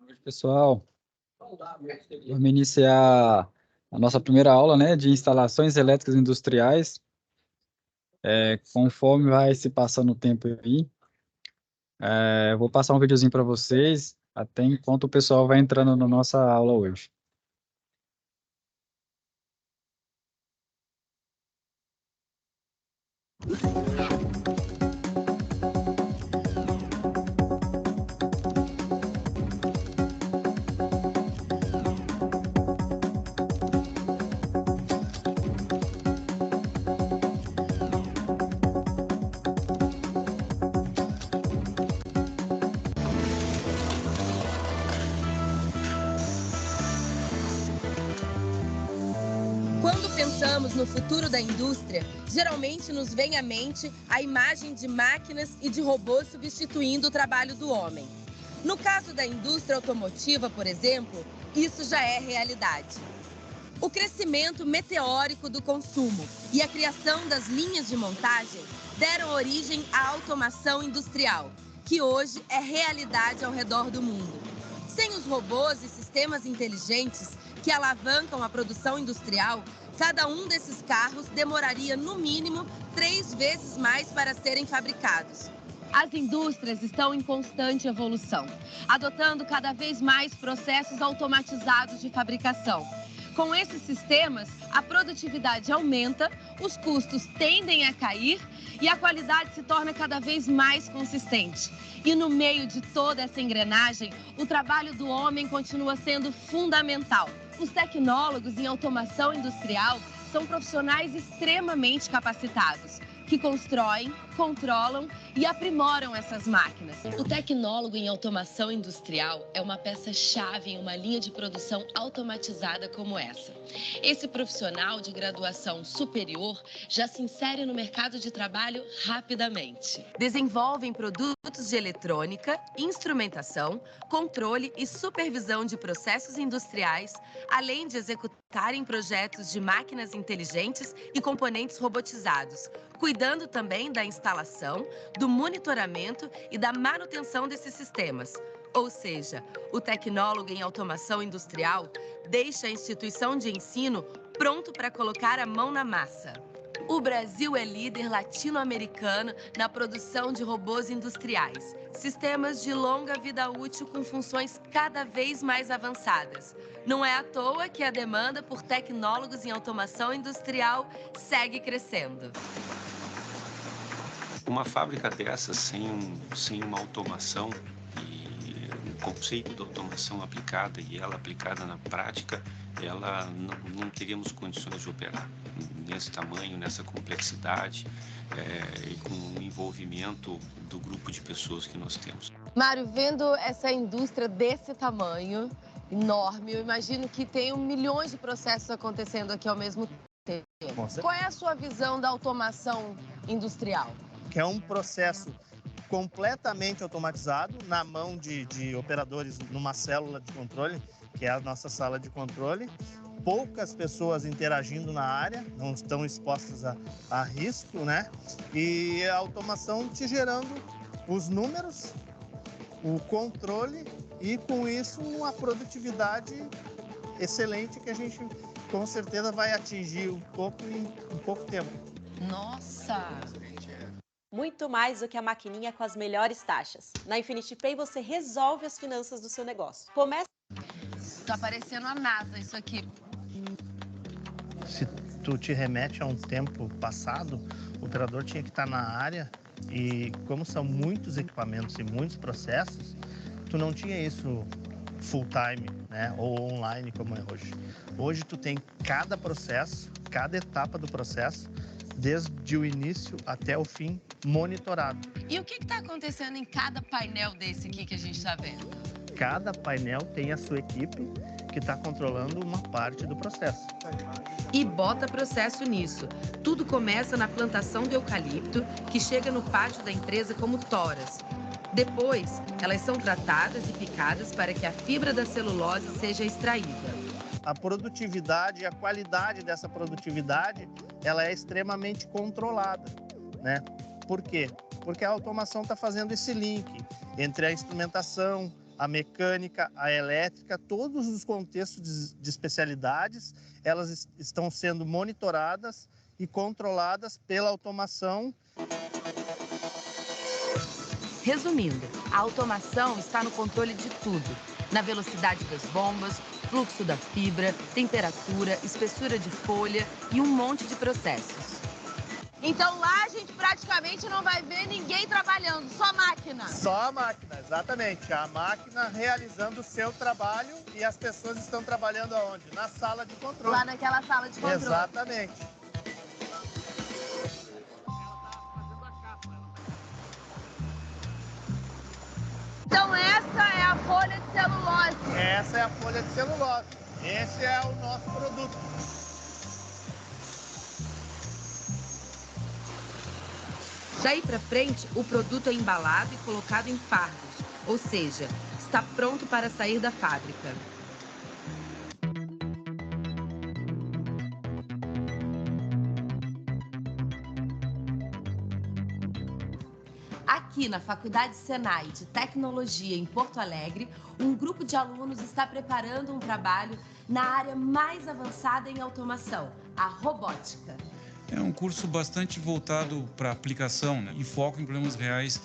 Oi, pessoal, vamos iniciar a nossa primeira aula, né, de instalações elétricas industriais. Conforme vai se passando o tempo aí, eu vou passar um videozinho para vocês, até enquanto o pessoal vai entrando na nossa aula hoje. Quando pensamos no futuro da indústria, geralmente nos vem à mente a imagem de máquinas e de robôs substituindo o trabalho do homem. No caso da indústria automotiva, por exemplo, isso já é realidade. O crescimento meteórico do consumo e a criação das linhas de montagem deram origem à automação industrial, que hoje é realidade ao redor do mundo. Sem os robôs e sistemas inteligentes que alavancam a produção industrial, cada um desses carros demoraria, no mínimo, 3 vezes mais para serem fabricados. As indústrias estão em constante evolução, adotando cada vez mais processos automatizados de fabricação. Com esses sistemas, a produtividade aumenta, os custos tendem a cair e a qualidade se torna cada vez mais consistente. E no meio de toda essa engrenagem, o trabalho do homem continua sendo fundamental. Os tecnólogos em automação industrial são profissionais extremamente capacitados, que constroem, controlam e aprimoram essas máquinas. O tecnólogo em automação industrial é uma peça-chave em uma linha de produção automatizada como essa. Esse profissional de graduação superior já se insere no mercado de trabalho rapidamente. Desenvolvem produtos de eletrônica, instrumentação, controle e supervisão de processos industriais, além de executarem projetos de máquinas inteligentes e componentes robotizados, cuidando também da instalação, do monitoramento e da manutenção desses sistemas. Ou seja, o tecnólogo em automação industrial deixa a instituição de ensino pronto para colocar a mão na massa. O Brasil é líder latino-americano na produção de robôs industriais, sistemas de longa vida útil com funções cada vez mais avançadas. Não é à toa que a demanda por tecnólogos em automação industrial segue crescendo. Uma fábrica dessas, sem uma automação e o conceito de automação aplicada e ela aplicada na prática, ela não teríamos condições de operar nesse tamanho, nessa complexidade e com o envolvimento do grupo de pessoas que nós temos. Mário, vendo essa indústria desse tamanho, enorme, eu imagino que tem milhões de processos acontecendo aqui ao mesmo tempo. Qual é a sua visão da automação industrial? Que é um processo completamente automatizado na mão de operadores numa célula de controle, que é a nossa sala de controle. Poucas pessoas interagindo na área, não estão expostas a risco, né? E a automação te gerando os números, o controle e, com isso, uma produtividade excelente que a gente, com certeza, vai atingir um pouco em pouco tempo. Nossa! Muito mais do que a maquininha com as melhores taxas. Na Infinity Pay você resolve as finanças do seu negócio. Começa... Tá parecendo a NASA isso aqui. Se tu te remete a um tempo passado, o operador tinha que estar na área e, como são muitos equipamentos e muitos processos, tu não tinha isso full time, né? Ou online como é hoje. Hoje tu tem cada processo, cada etapa do processo, desde o início até o fim, monitorado. E o que está acontecendo em cada painel desse aqui que a gente está vendo? Cada painel tem a sua equipe que está controlando uma parte do processo. E bota processo nisso. Tudo começa na plantação de eucalipto, que chega no pátio da empresa como toras. Depois, elas são tratadas e picadas para que a fibra da celulose seja extraída. A produtividade e a qualidade dessa produtividade, ela é extremamente controlada, né? Por quê? porque a automação está fazendo esse link entre a instrumentação, a mecânica, a elétrica, todos os contextos de especialidades, elas estão sendo monitoradas e controladas pela automação. Resumindo, a automação está no controle de tudo. Na velocidade das bombas, fluxo da fibra, temperatura, espessura de folha e um monte de processos. Então lá a gente praticamente não vai ver ninguém trabalhando, só máquina. Só a máquina, exatamente. A máquina realizando o seu trabalho e as pessoas estão trabalhando aonde? Na sala de controle. Lá naquela sala de controle. Exatamente. Então essa é a folha de celulose. Essa é a folha de celulose. Esse é o nosso produto. Daí para frente, o produto é embalado e colocado em fardos, ou seja, está pronto para sair da fábrica. Aqui na Faculdade Senai de Tecnologia em Porto Alegre, um grupo de alunos está preparando um trabalho na área mais avançada em automação, a robótica. É um curso bastante voltado para aplicação, né, e foco em problemas reais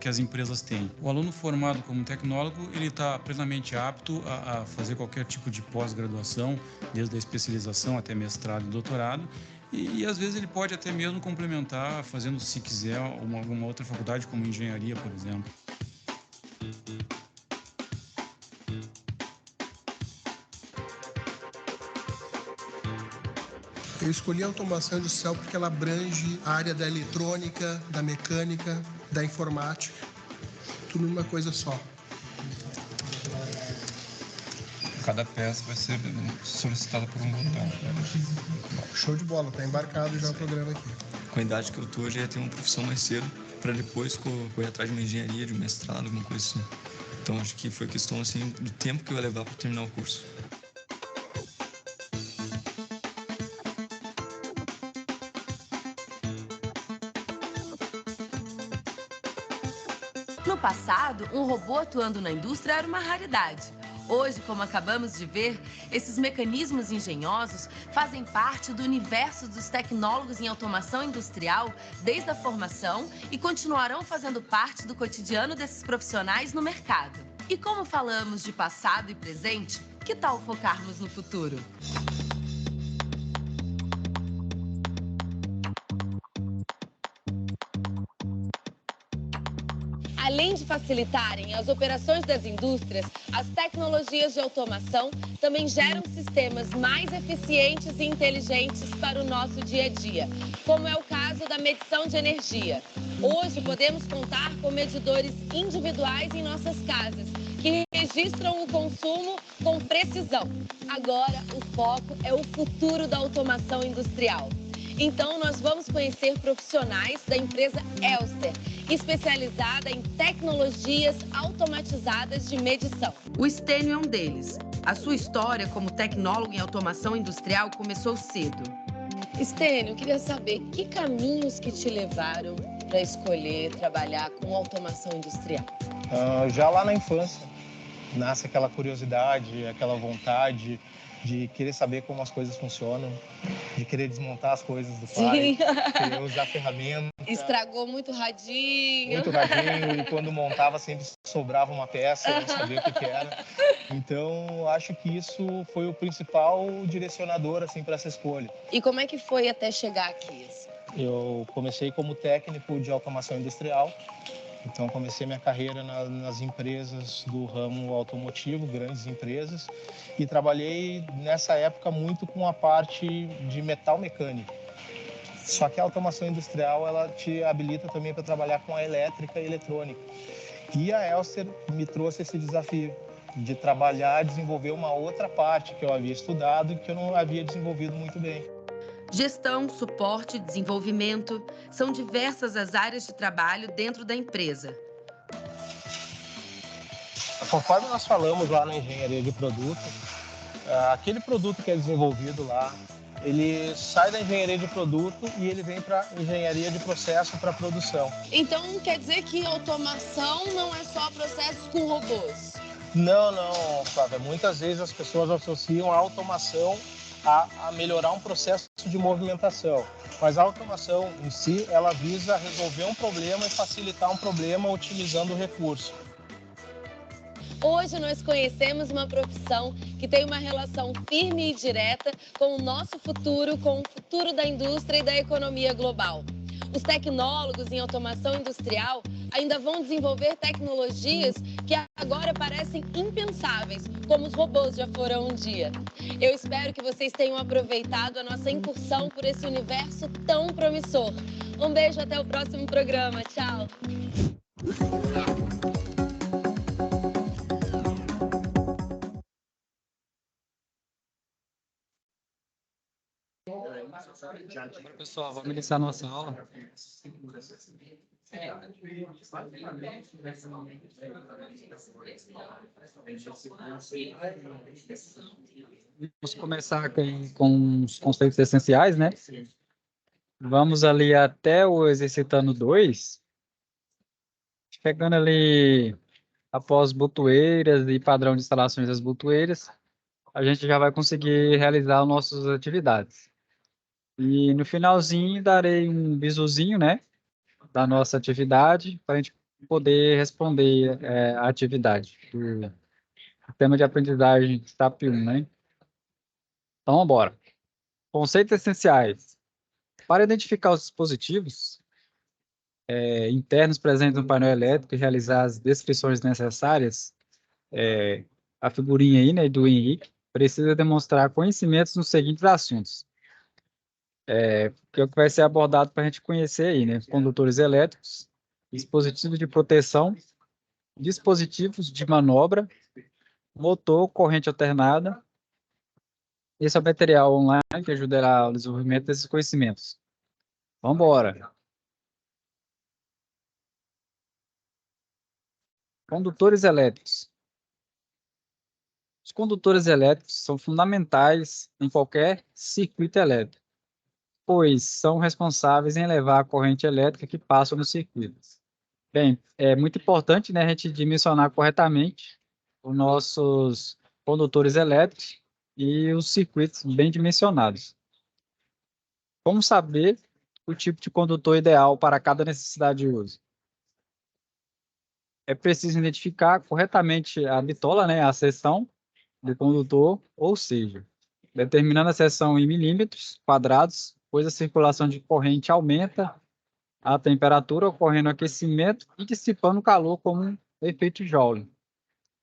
que as empresas têm. O aluno formado como tecnólogo, ele está plenamente apto a fazer qualquer tipo de pós-graduação, desde a especialização até mestrado e doutorado, e às vezes ele pode até mesmo complementar, fazendo, se quiser, alguma outra faculdade, como engenharia, por exemplo. Eu escolhi a automação industrial porque ela abrange a área da eletrônica, da mecânica, da informática, tudo numa coisa só. Cada peça vai ser solicitada por um botão. Show de bola, tá embarcado já o programa aqui. Com a idade que eu tô, eu já ia ter uma profissão mais cedo, para depois correr atrás de uma engenharia, de um mestrado, alguma coisa assim. Então acho que foi questão assim, do tempo que eu ia levar para terminar o curso. No passado, um robô atuando na indústria era uma raridade. Hoje, como acabamos de ver, esses mecanismos engenhosos fazem parte do universo dos tecnólogos em automação industrial desde a formação e continuarão fazendo parte do cotidiano desses profissionais no mercado. E como falamos de passado e presente, que tal focarmos no futuro? Além de facilitarem as operações das indústrias, as tecnologias de automação também geram sistemas mais eficientes e inteligentes para o nosso dia a dia, como é o caso da medição de energia. Hoje podemos contar com medidores individuais em nossas casas, que registram o consumo com precisão. Agora, o foco é o futuro da automação industrial. Então, nós vamos conhecer profissionais da empresa Elster, especializada em tecnologias automatizadas de medição. O Stênio é um deles. A sua história como tecnólogo em automação industrial começou cedo. Stênio, eu queria saber que caminhos que te levaram para escolher trabalhar com automação industrial? Já lá na infância, nasce aquela curiosidade, aquela vontade de querer saber como as coisas funcionam, de querer desmontar as coisas do pai, querer usar ferramenta. Estragou muito radinho. Muito radinho, e quando montava sempre sobrava uma peça, eu não sabia o que era. Então, acho que isso foi o principal direcionador assim, para essa escolha. E como é que foi até chegar aqui? Eu comecei como técnico de automação industrial. Então, comecei minha carreira nas empresas do ramo automotivo, grandes empresas, e trabalhei nessa época muito com a parte de metal mecânico. Só que a automação industrial, ela te habilita também para trabalhar com a elétrica e eletrônica. E a Elster me trouxe esse desafio de trabalhar, desenvolver uma outra parte que eu havia estudado e que eu não havia desenvolvido muito bem. Gestão, suporte, desenvolvimento, são diversas as áreas de trabalho dentro da empresa. Conforme nós falamos lá na engenharia de produto, aquele produto que é desenvolvido lá, ele sai da engenharia de produto e ele vem para engenharia de processo para produção. Então quer dizer que automação não é só processos com robôs? Não, Flávia. Muitas vezes as pessoas associam a automação a melhorar um processo de movimentação. Mas a automação em si, ela visa resolver um problema e facilitar um problema otimizando o recurso. Hoje nós conhecemos uma profissão que tem uma relação firme e direta com o nosso futuro, com o futuro da indústria e da economia global. Os tecnólogos em automação industrial ainda vão desenvolver tecnologias que agora parecem impensáveis, como os robôs já foram um dia. Eu espero que vocês tenham aproveitado a nossa incursão por esse universo tão promissor. Um beijo, até o próximo programa. Tchau! Pessoal, vamos iniciar nossa aula. Vamos começar com os conceitos essenciais, né? Vamos ali até o exercitando 2, chegando ali após botoeiras e padrão de instalações das botoeiras, a gente já vai conseguir realizar as nossas atividades. E no finalzinho darei um bisuzinho, né, da nossa atividade, para a gente poder responder a atividade do tema de aprendizagem STAP 1, né? Então, vamos embora. Conceitos essenciais. Para identificar os dispositivos internos presentes no painel elétrico e realizar as descrições necessárias, a figurinha aí, né, do Henrique, precisa demonstrar conhecimentos nos seguintes assuntos. Que é o que vai ser abordado para a gente conhecer aí, né? Condutores elétricos, dispositivos de proteção, dispositivos de manobra, motor, corrente alternada. Esse é o material online que ajudará ao desenvolvimento desses conhecimentos. Vamos embora. Condutores elétricos. Os condutores elétricos são fundamentais em qualquer circuito elétrico, pois são responsáveis em levar a corrente elétrica que passa no circuito. Bem, é muito importante, né, a gente dimensionar corretamente os nossos condutores elétricos e os circuitos bem dimensionados. Como saber o tipo de condutor ideal para cada necessidade de uso? É preciso identificar corretamente a bitola, né, a seção do condutor, ou seja, determinando a seção em milímetros quadrados, pois a circulação de corrente aumenta a temperatura, ocorrendo aquecimento e dissipando o calor como um efeito Joule.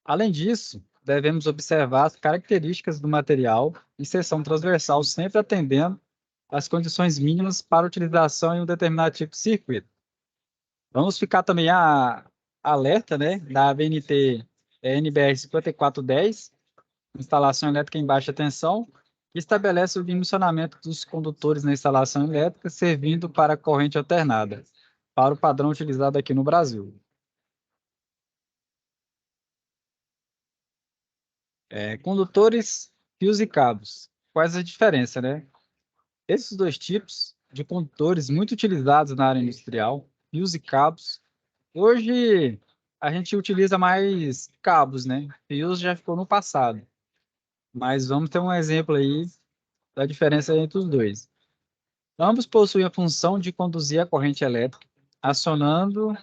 Além disso, devemos observar as características do material e seção transversal, sempre atendendo às condições mínimas para utilização em um determinado tipo de circuito. Vamos ficar também alerta, né, da ABNT NBR 5410, instalação elétrica em baixa tensão, que estabelece o dimensionamento dos condutores na instalação elétrica, servindo para corrente alternada, para o padrão utilizado aqui no Brasil. Condutores, fios e cabos. Quais a diferença, né? Esses dois tipos de condutores muito utilizados na área industrial, fios e cabos. Hoje a gente utiliza mais cabos, né? Fios já ficou no passado. Mas vamos ter um exemplo aí da diferença entre os dois. Ambos possuem a função de conduzir a corrente elétrica, acionando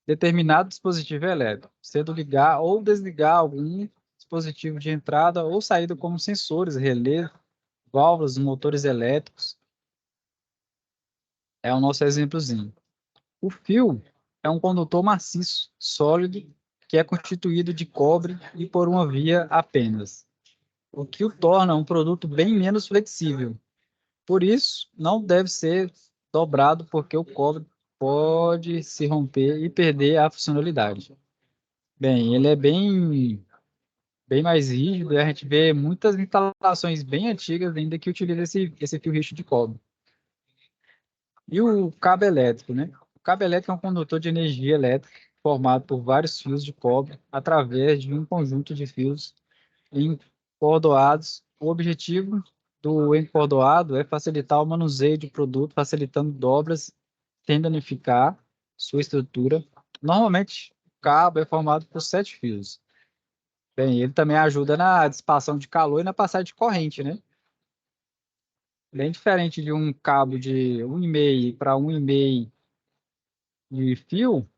determinado dispositivo elétrico, sendo ligar ou desligar algum dispositivo de entrada ou saída, como sensores, relés, válvulas, motores elétricos. É o nosso exemplozinho. O fio é um condutor maciço, sólido, que é constituído de cobre e por uma via apenas, o que o torna um produto bem menos flexível. Por isso, não deve ser dobrado, porque o cobre pode se romper e perder a funcionalidade. Bem, ele é bem mais rígido, e a gente vê muitas instalações bem antigas ainda que utilizam esse fio rígido de cobre. E o cabo elétrico, né? O cabo elétrico é um condutor de energia elétrica formado por vários fios de cobre através de um conjunto de fios encordoados. O objetivo do encordoado é facilitar o manuseio de produto, facilitando dobras, sem danificar sua estrutura. Normalmente, o cabo é formado por 7 fios. Bem, ele também ajuda na dissipação de calor e na passagem de corrente, né? Bem diferente de um cabo de 1,5 para 1,5 de fio,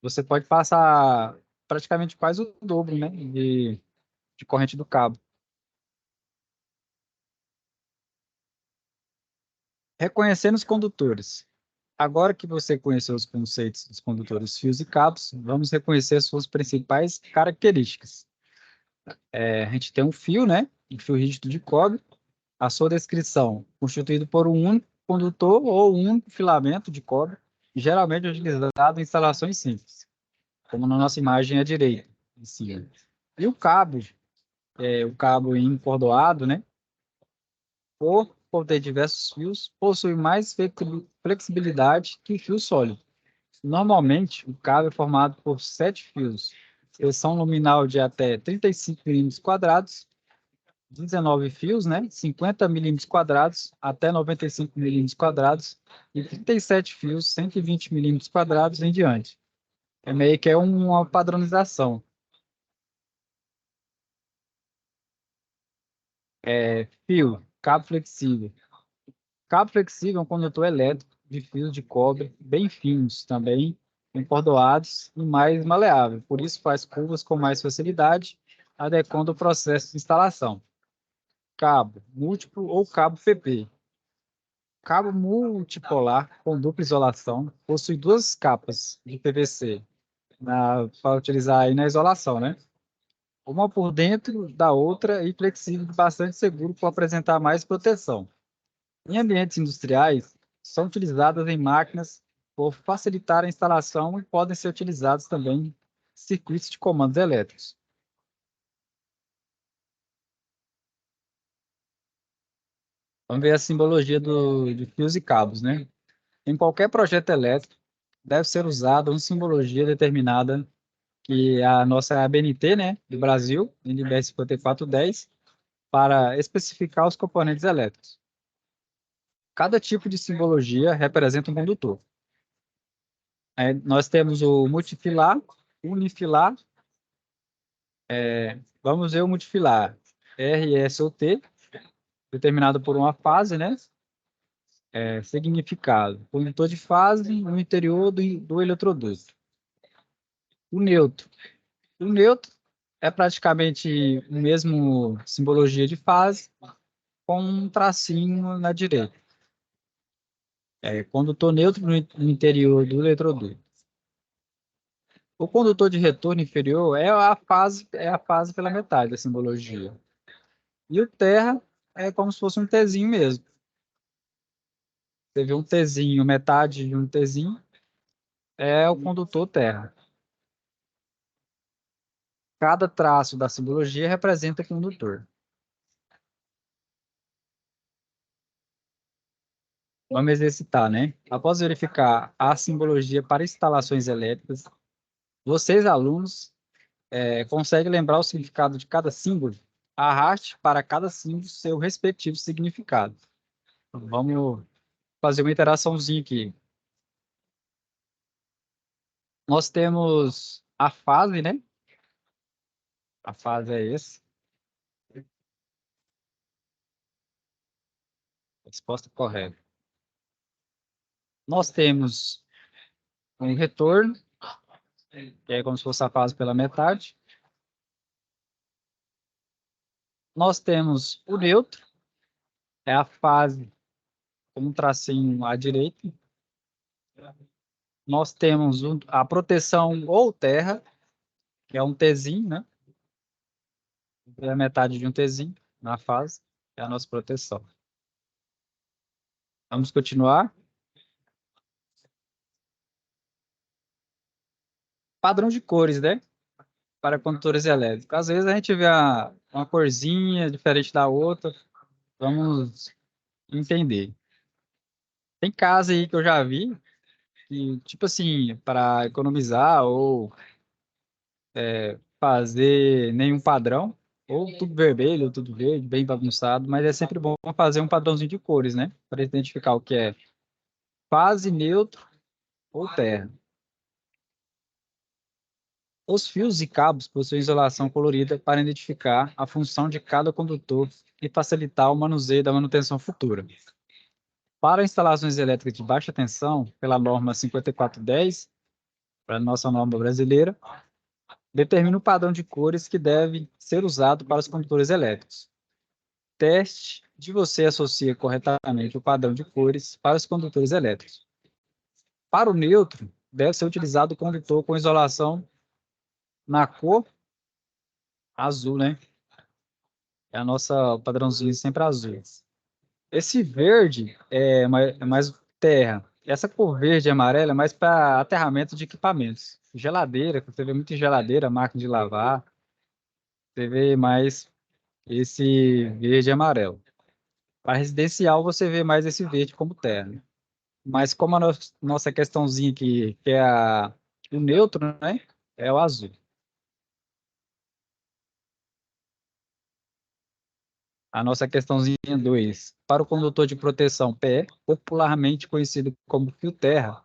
você pode passar praticamente quase o dobro, né, de corrente do cabo. Reconhecendo os condutores. Agora que você conheceu os conceitos dos condutores, fios e cabos, vamos reconhecer suas principais características. A gente tem um fio, né, um fio rígido de cobre. A sua descrição, constituído por um único condutor ou um único filamento de cobre, geralmente utilizado em instalações simples, como na nossa imagem à direita, em cima. E o cabo encordoado, né, por conter diversos fios, possui mais flexibilidade que o fio sólido. Normalmente, o cabo é formado por 7 fios, seção nominal de até 35 milímetros quadrados, 19 fios, né? 50 milímetros quadrados até 95 milímetros quadrados e 37 fios, 120 milímetros quadrados em diante. É meio que uma padronização. Fio, cabo flexível. Cabo flexível é um condutor elétrico de fios de cobre bem finos, também encordoados e mais maleável. Por isso faz curvas com mais facilidade, adequando o processo de instalação. Cabo múltiplo ou cabo PP. Cabo multipolar com dupla isolação possui duas capas de PVC para utilizar aí na isolação, né? Uma por dentro da outra e flexível e bastante seguro para apresentar mais proteção. Em ambientes industriais, são utilizadas em máquinas por facilitar a instalação e podem ser utilizados também em circuitos de comandos elétricos. Vamos ver a simbologia de fios e cabos, né? Em qualquer projeto elétrico, deve ser usada uma simbologia determinada, que é a nossa ABNT, né, do Brasil, NBR 5410, para especificar os componentes elétricos. Cada tipo de simbologia representa um condutor. Nós temos o multifilar, unifilar, vamos ver o multifilar, RSOT, determinado por uma fase, né? Significado, condutor de fase no interior do eletroduto. O neutro. O neutro é praticamente o mesmo simbologia de fase, com um tracinho na direita. Condutor neutro no interior do eletroduto. O condutor de retorno inferior é a fase pela metade da simbologia. E o terra é como se fosse um Tzinho mesmo. Você vê um Tzinho, metade de um Tzinho, é o condutor terra. Cada traço da simbologia representa o condutor. Vamos exercitar, né? Após verificar a simbologia para instalações elétricas, vocês, alunos, conseguem lembrar o significado de cada símbolo? Arraste para cada símbolo seu respectivo significado. Vamos fazer uma interaçãozinha aqui. Nós temos a fase, né? A fase é esse. Resposta correta. Nós temos um retorno, que é como se fosse a fase pela metade. Nós temos o neutro, é a fase com um tracinho à direita. Nós temos a proteção ou terra, que é um Tzinho, né? É a metade de um Tzinho na fase, é a nossa proteção. Vamos continuar. Padrão de cores, né? Para condutores elétricos. Às vezes a gente vê uma corzinha diferente da outra. Vamos entender. Tem casa aí que eu já vi, que, tipo assim, para economizar ou fazer nenhum padrão, ou tudo vermelho, ou tudo verde, bem bagunçado, mas é sempre bom fazer um padrãozinho de cores, né? Para identificar o que é fase, neutro ou terra. Os fios e cabos possuem isolação colorida para identificar a função de cada condutor e facilitar o manuseio da manutenção futura. Para instalações elétricas de baixa tensão, pela norma 5410, para a nossa norma brasileira, determina o padrão de cores que deve ser usado para os condutores elétricos. Teste de você associa corretamente o padrão de cores para os condutores elétricos. Para o neutro, deve ser utilizado o condutor com isolação na cor azul, né? É a nossa padrãozinho sempre azul. Esse verde é mais terra. Essa cor verde e amarela é mais para aterramento de equipamentos. Geladeira, você vê muito em geladeira, máquina de lavar. Você vê mais esse verde e amarelo. Para residencial, você vê mais esse verde como terra. Mas como a nossa questãozinha aqui, que é o neutro, né? É o azul. A nossa questãozinha 2. Para o condutor de proteção PE, popularmente conhecido como fio terra,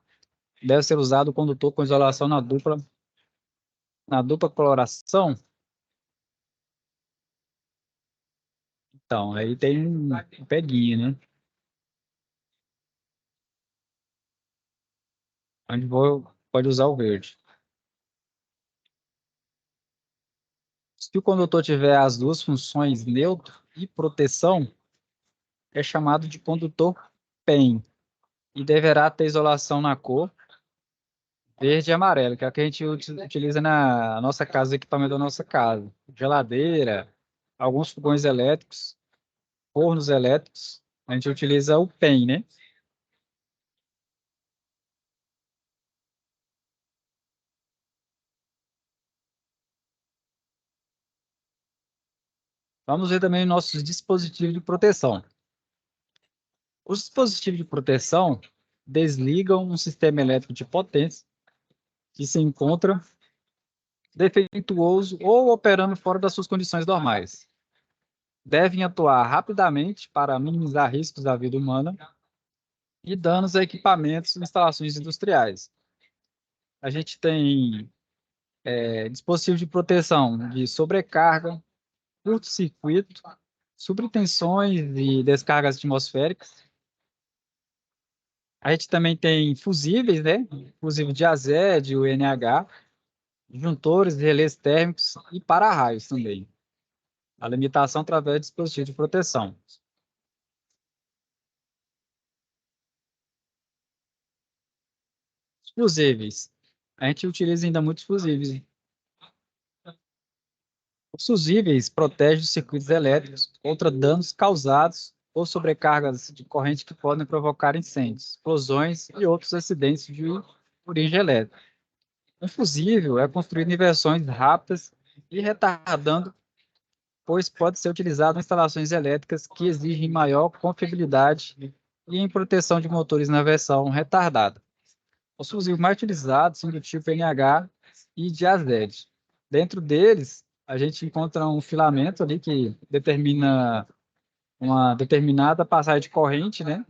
deve ser usado o condutor com isolação na dupla coloração. Então, aí tem um peguinho, né? Onde pode usar o verde. Se o condutor tiver as duas funções, neutro e proteção, é chamado de condutor PEM e deverá ter isolação na cor verde e amarelo, que é o que a gente utiliza na nossa casa, equipamento da nossa casa. Geladeira, alguns fogões elétricos, fornos elétricos, a gente utiliza o PEM, né? Vamos ver também nossos dispositivos de proteção. Os dispositivos de proteção desligam um sistema elétrico de potência que se encontra defeituoso ou operando fora das suas condições normais. Devem atuar rapidamente para minimizar riscos da vida humana e danos a equipamentos e instalações industriais. A gente tem dispositivos de proteção de sobrecarga, curto-circuito, subtensões e descargas atmosféricas. A gente também tem fusíveis, né? Fusível de azédio, NH, juntores, relés térmicos e para-raios também. A limitação através de dispositivos de proteção. Os fusíveis. A gente utiliza ainda muitos fusíveis. Os fusíveis protegem os circuitos elétricos contra danos causados ou sobrecargas de corrente que podem provocar incêndios, explosões e outros acidentes de origem elétrica. Um fusível é construído em versões rápidas e retardando, pois pode ser utilizado em instalações elétricas que exigem maior confiabilidade e em proteção de motores na versão retardada. Os fusíveis mais utilizados são do tipo NH e de AZ. Dentro deles, a gente encontra um filamento ali que determina uma determinada passagem de corrente, né?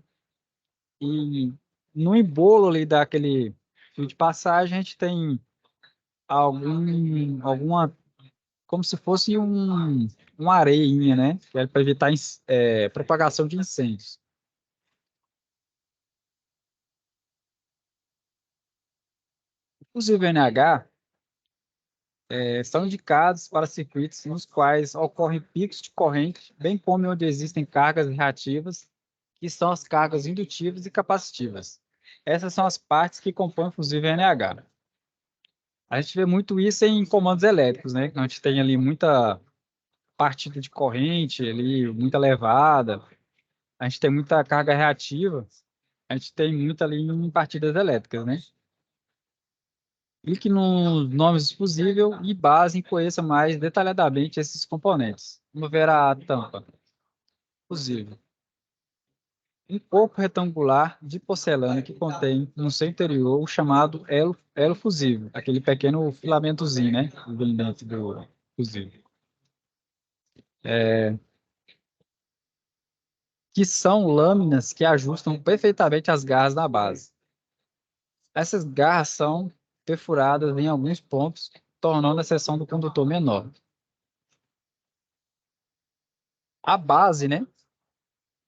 E no embolo ali daquele fio de passagem, a gente tem alguma, como se fosse uma areinha, né? Que é para evitar propagação de incêndios. Os IVNH são indicados para circuitos nos quais ocorrem picos de corrente, bem como onde existem cargas reativas, que são as cargas indutivas e capacitivas. Essas são as partes que compõem o fusível NH. A gente vê muito isso em comandos elétricos, né? A gente tem ali muita partida de corrente, ali, muita levada, a gente tem muita carga reativa, a gente tem muito ali em partidas elétricas, né? Clique nos nomes do fusível e base e conheça mais detalhadamente esses componentes. Vamos ver a tampa. Fusível. Um corpo retangular de porcelana que contém no seu interior o chamado elo fusível, aquele pequeno filamentozinho, né? Dentro do fusível. que são lâminas que ajustam perfeitamente as garras da base. Essas garras são perfuradas em alguns pontos, tornando a seção do condutor menor. A base, né,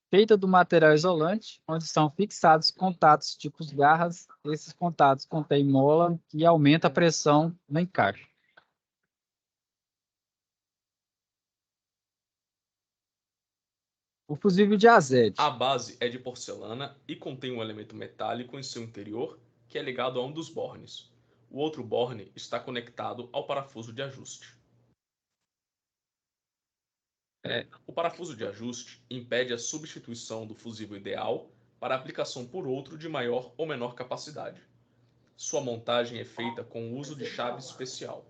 feita do material isolante, onde são fixados contatos tipos garras. Esses contatos contêm mola que aumenta a pressão no encaixe. O fusível de azete. A base é de porcelana e contém um elemento metálico em seu interior que é ligado a um dos bornes. O outro borne está conectado ao parafuso de ajuste. O parafuso de ajuste impede a substituição do fusível ideal para aplicação por outro de maior ou menor capacidade. Sua montagem é feita com o uso de chave especial.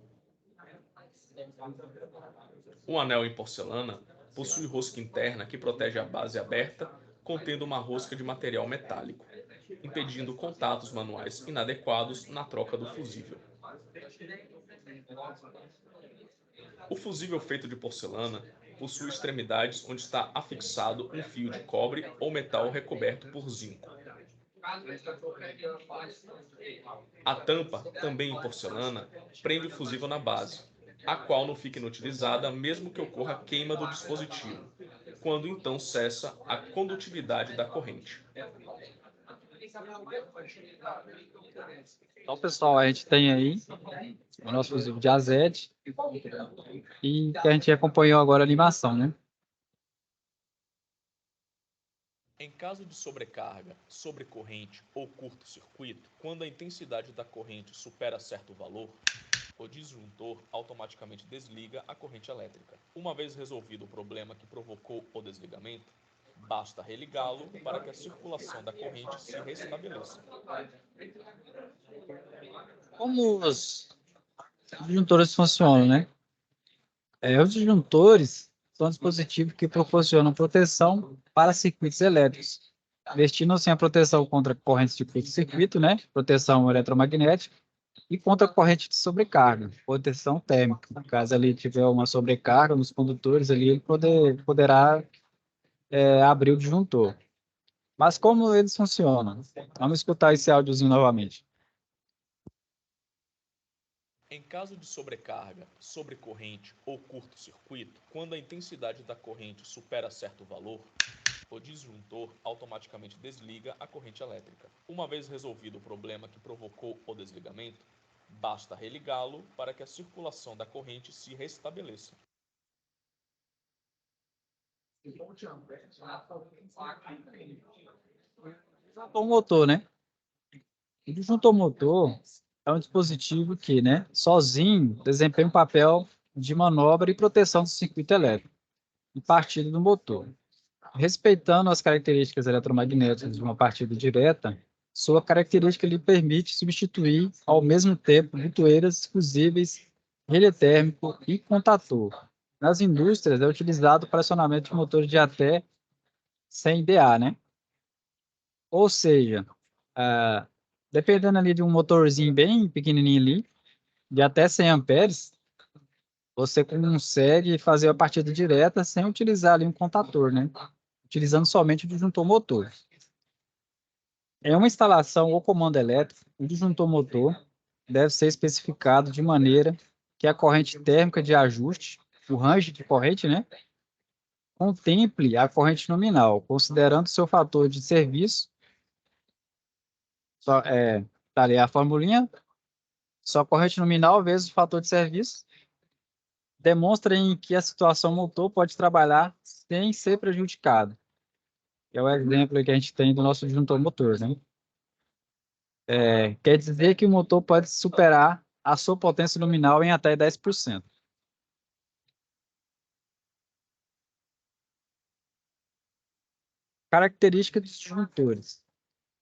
Um anel em porcelana possui rosca interna que protege a base aberta, contendo uma rosca de material metálico, impedindo contatos manuais inadequados na troca do fusível. O fusível feito de porcelana possui extremidades onde está afixado um fio de cobre ou metal recoberto por zinco. A tampa, também em porcelana, prende o fusível na base, a qual não fica inutilizada mesmo que ocorra queima do dispositivo, quando então cessa a condutividade da corrente. Então, pessoal, a gente tem aí o nosso fusível de azete e que a gente acompanhou agora a animação, né? Em caso de sobrecarga, sobrecorrente ou curto-circuito, quando a intensidade da corrente supera certo valor, o disjuntor automaticamente desliga a corrente elétrica. Uma vez resolvido o problema que provocou o desligamento, basta religá-lo para que a circulação da corrente se restabeleça. Como os disjuntores funcionam, né? Os disjuntores são dispositivos que proporcionam proteção para circuitos elétricos, destinam-se a proteção contra correntes de curto-circuito, né? Proteção eletromagnética, e contra corrente de sobrecarga, proteção térmica. Caso ali tiver uma sobrecarga nos condutores, ali ele poderá abrir o disjuntor. Mas como eles funcionam? Vamos escutar esse áudiozinho novamente. Em caso de sobrecarga, sobrecorrente ou curto-circuito, quando a intensidade da corrente supera certo valor, o disjuntor automaticamente desliga a corrente elétrica. Uma vez resolvido o problema que provocou o desligamento, basta religá-lo para que a circulação da corrente se restabeleça. O motor, né? O disjuntor motor é um dispositivo que, né, sozinho, desempenha um papel de manobra e proteção do circuito elétrico e partida do motor. Respeitando as características eletromagnéticas de uma partida direta, sua característica lhe permite substituir, ao mesmo tempo, bitoeiras, fusíveis, relé térmico e contator. Nas indústrias, é utilizado para acionamento de motores de até 100 dA, né? Ou seja, dependendo ali de um motorzinho bem pequenininho ali, de até 100 amperes, você consegue fazer a partida direta sem utilizar ali um contator, né? Utilizando somente o disjuntor motor. Em uma instalação ou comando elétrico, o disjuntor motor deve ser especificado de maneira que a corrente térmica de ajuste, o range de corrente, né, contemple a corrente nominal, considerando seu fator de serviço. Tá ali a formulinha, sua corrente nominal vezes o fator de serviço, demonstra em que a situação motor pode trabalhar sem ser prejudicado. É o exemplo que a gente tem do nosso disjuntor motor, né? Quer dizer que o motor pode superar a sua potência nominal em até 10%. Características dos disjuntores.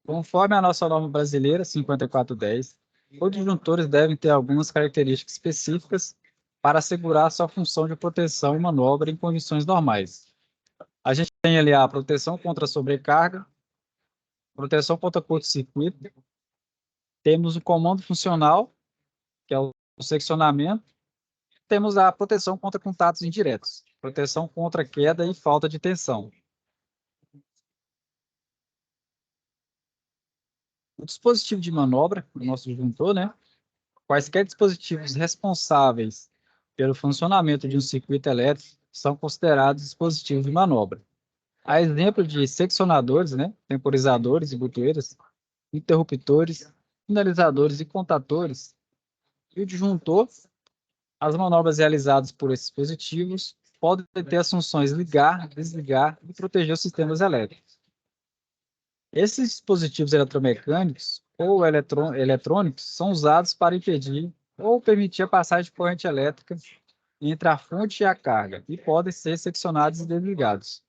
Conforme a nossa norma brasileira 5410, os disjuntores devem ter algumas características específicas para assegurar sua função de proteção e manobra em condições normais. A gente tem ali a proteção contra sobrecarga, proteção contra curto-circuito, temos o comando funcional, que é o seccionamento, temos a proteção contra contatos indiretos. proteção contra queda e falta de tensão. O dispositivo de manobra, o nosso disjuntor, né? Quaisquer dispositivos responsáveis pelo funcionamento de um circuito elétrico são considerados dispositivos de manobra. A exemplo de seccionadores, né? Temporizadores e botoeiras, interruptores, sinalizadores e contatores, e o disjuntor, as manobras realizadas por esses dispositivos podem ter as funções ligar, desligar e proteger os sistemas elétricos. Esses dispositivos eletromecânicos ou eletrônicos são usados para impedir ou permitir a passagem de corrente elétrica entre a fonte e a carga e podem ser seccionados e desligados.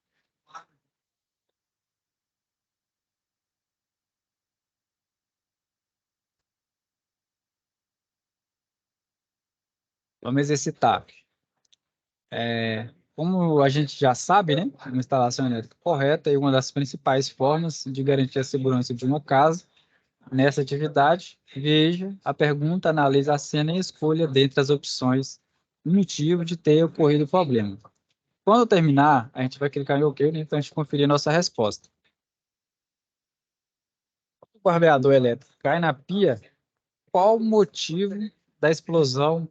Vamos exercitar. Como a gente já sabe, né, uma instalação elétrica correta é uma das principais formas de garantir a segurança de uma casa. Nessa atividade, veja a pergunta, analise a cena e escolha dentre as opções o motivo de ter ocorrido o problema. Quando terminar, a gente vai clicar em OK, né, então a gente conferir a nossa resposta. O barbeador elétrico cai na pia, qual o motivo da explosão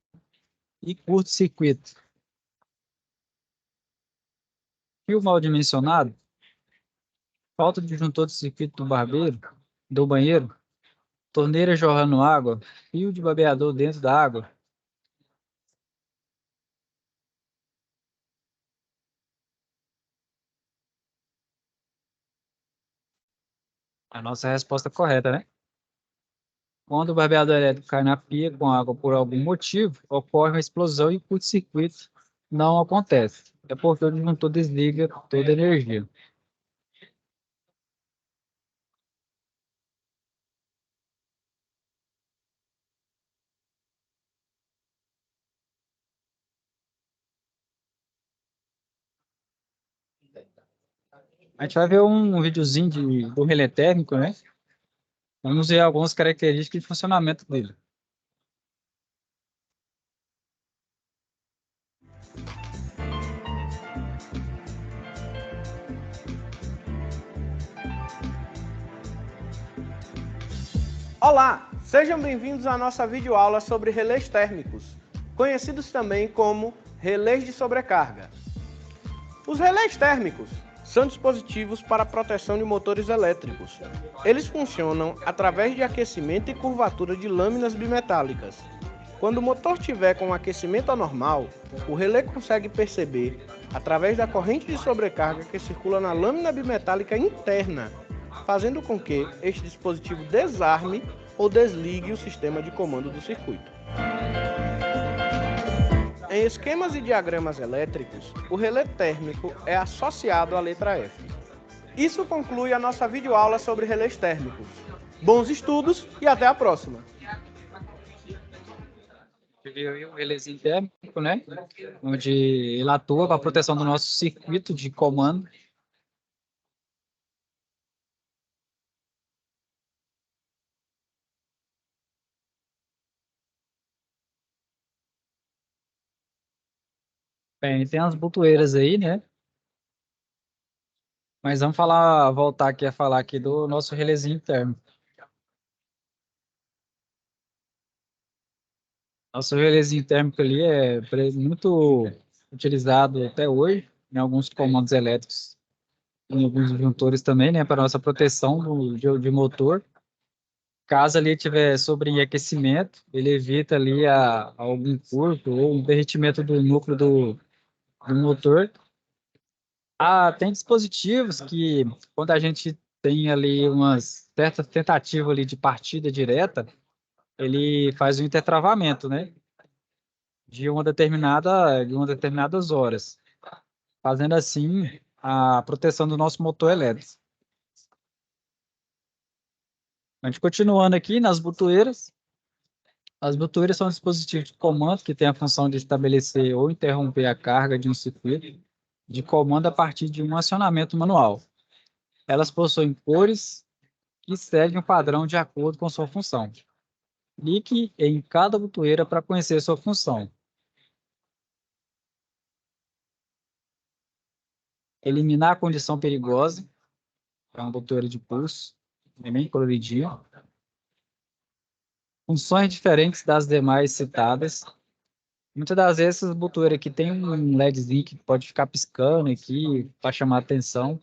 e curto-circuito? Fio mal dimensionado, falta de disjuntor de circuito do banheiro, torneira jorrando água, fio de barbeador dentro da água. A nossa resposta correta, né? Quando o barbeador elétrico cai na pia com água por algum motivo, ocorre uma explosão e o curto-circuito não acontece. É porque o disjuntor desliga toda a energia. A gente vai ver um videozinho do relé térmico, né? Vamos ver algumas características de funcionamento dele. Olá, sejam bem-vindos à nossa videoaula sobre relés térmicos, conhecidos também como relés de sobrecarga. Os relés térmicos são dispositivos para a proteção de motores elétricos. Eles funcionam através de aquecimento e curvatura de lâminas bimetálicas. Quando o motor estiver com aquecimento anormal, o relé consegue perceber, através da corrente de sobrecarga que circula na lâmina bimetálica interna, fazendo com que este dispositivo desarme ou desligue o sistema de comando do circuito. Em esquemas e diagramas elétricos, o relé térmico é associado à letra F. Isso conclui a nossa videoaula sobre relés térmicos. Bons estudos e até a próxima! Viu o relézinho térmico, né? Onde ele atua para a proteção do nosso circuito de comando. Bem, tem as botoeiras aí, né? Mas vamos voltar aqui a falar aqui do nosso relézinho térmico. Nosso relézinho térmico ali é muito utilizado até hoje em alguns comandos elétricos, em alguns disjuntores também, né, para nossa proteção de motor. Caso ali tiver sobreaquecimento, ele evita ali algum curto ou um derretimento do núcleo do motor. Tem dispositivos que, quando a gente tem ali uma certa tentativa ali de partida direta, ele faz um intertravamento, né? De uma determinadas horas, fazendo assim a proteção do nosso motor elétrico. A gente continuando aqui nas botoeiras. As botoeiras são dispositivos de comando que têm a função de estabelecer ou interromper a carga de um circuito de comando a partir de um acionamento manual. Elas possuem cores que seguem um padrão de acordo com sua função. Clique em cada botoeira para conhecer sua função. eliminar a condição perigosa, é uma botoeira de pulso, é bem coloridinha. Funções diferentes das demais citadas. Muitas das vezes, essas botoeiras aqui tem um LEDzinho que pode ficar piscando aqui para chamar atenção.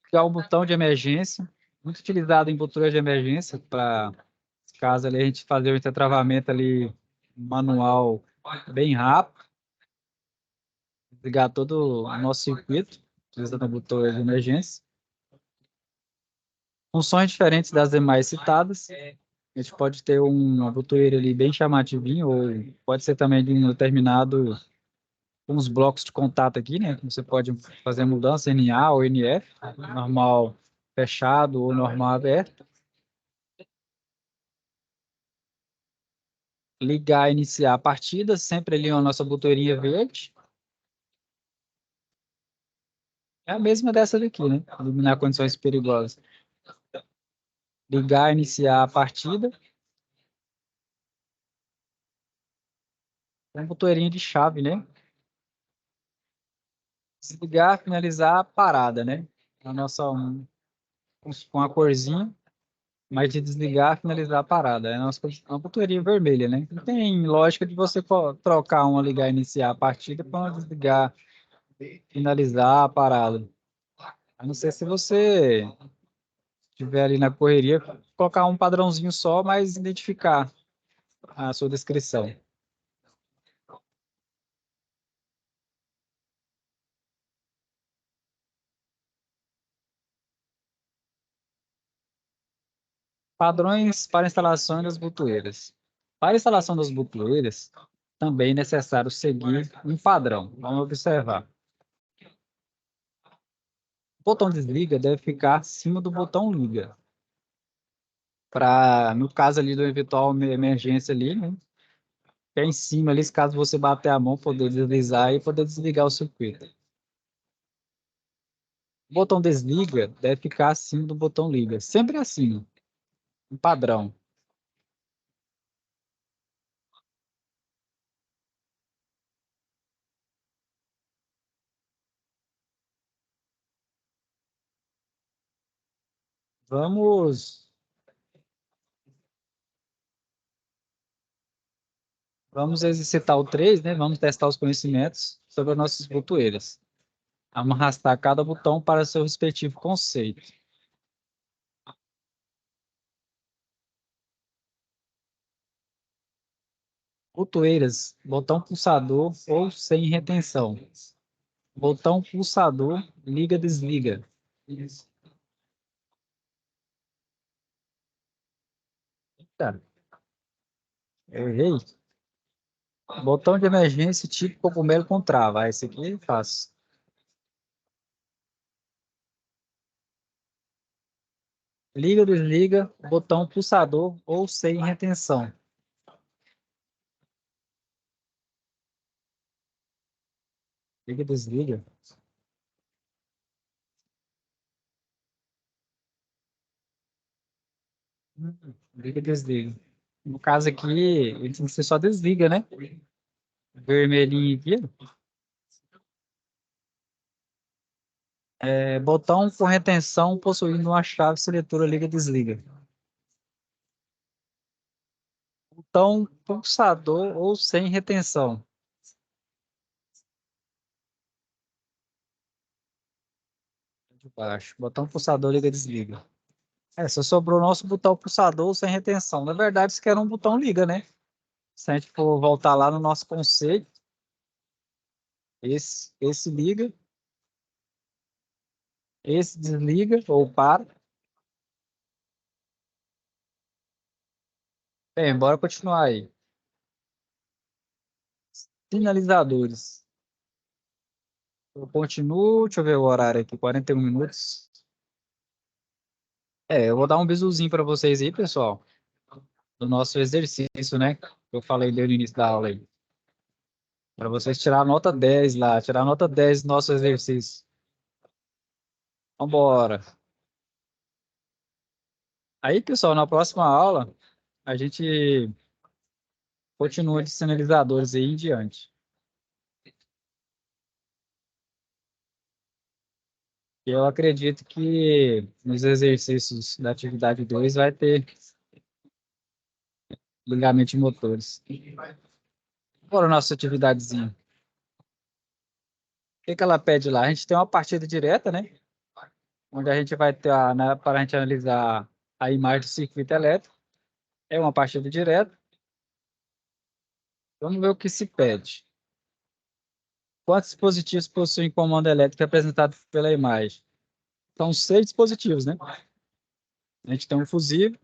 Ligar o botão de emergência, muito utilizado em botoeira de emergência, para caso ali a gente fazer o intertravamento ali manual bem rápido. Ligar todo o nosso circuito, utilizando a botoeira de emergência. Funções diferentes das demais citadas. A gente pode ter uma botoeira ali bem chamativinha, ou pode ser também de um determinado, uns blocos de contato aqui, né? Você pode fazer a mudança NA ou NF, normal fechado ou normal aberto. Ligar, iniciar a partida, sempre ali a nossa botoeirinha verde. É a mesma dessa daqui, né? Eliminar condições perigosas. Ligar, iniciar a partida. Uma botoeirinha de chave, né? Desligar, finalizar a parada, né? A nossa, com a corzinha, mas de desligar, finalizar a parada. É a nossa uma botoeirinha vermelha, né? Não tem lógica de você trocar uma, ligar, iniciar a partida para desligar, finalizar a parada. A não ser se você estiver ali na correria, colocar um padrãozinho só, mas identificar a sua descrição. Padrões para instalação das botoeiras. Para a instalação das botoeiras, também é necessário seguir um padrão. Vamos observar. O botão desliga deve ficar acima do botão liga. Para, no caso ali do eventual emergência ali, né? É em cima ali, caso você bater a mão, poder deslizar e poder desligar o circuito. O botão desliga deve ficar acima do botão liga. Sempre acima. Um padrão. Vamos exercitar o 3, né? Vamos testar os conhecimentos sobre as nossas botoeiras. Vamos arrastar cada botão para seu respectivo conceito. Botoeiras, botão pulsador ou sem retenção. Botão pulsador, liga, desliga. Eita, eu errei. Botão de emergência tipo cogumelo com trava. Esse aqui é fácil. Liga, desliga, botão pulsador ou sem retenção. Liga, desliga. Liga, desliga. No caso aqui, você só desliga, né? Vermelhinho aqui. Botão com retenção possuindo uma chave seletora liga-desliga. Botão pulsador ou sem retenção. De baixo. Botão pulsador liga-desliga. Só sobrou o nosso botão pulsador sem retenção. Na verdade, isso aqui era um botão liga, né? Se a gente for voltar lá no nosso conceito, esse liga, esse desliga ou para. Bem, bora continuar aí. Sinalizadores. Eu continuo, deixa eu ver o horário aqui, 41 minutos. Eu vou dar um bisuzinho para vocês aí, pessoal, do nosso exercício, né? Eu falei desde o início da aula aí. Para vocês tirar a nota 10 lá, tirar a nota 10 do nosso exercício. Vambora. Aí, pessoal, na próxima aula, a gente continua de sinalizadores aí em diante. Eu acredito que nos exercícios da atividade 2 vai ter ligamento de motores. Bora a nossa atividadezinha. O que ela pede lá? A gente tem uma partida direta, né? Onde a gente vai ter, para a gente analisar a imagem do circuito elétrico. É uma partida direta. Vamos ver o que se pede. Quantos dispositivos possuem comando elétrico representado pela imagem? São 6 dispositivos, né? A gente tem um fusível.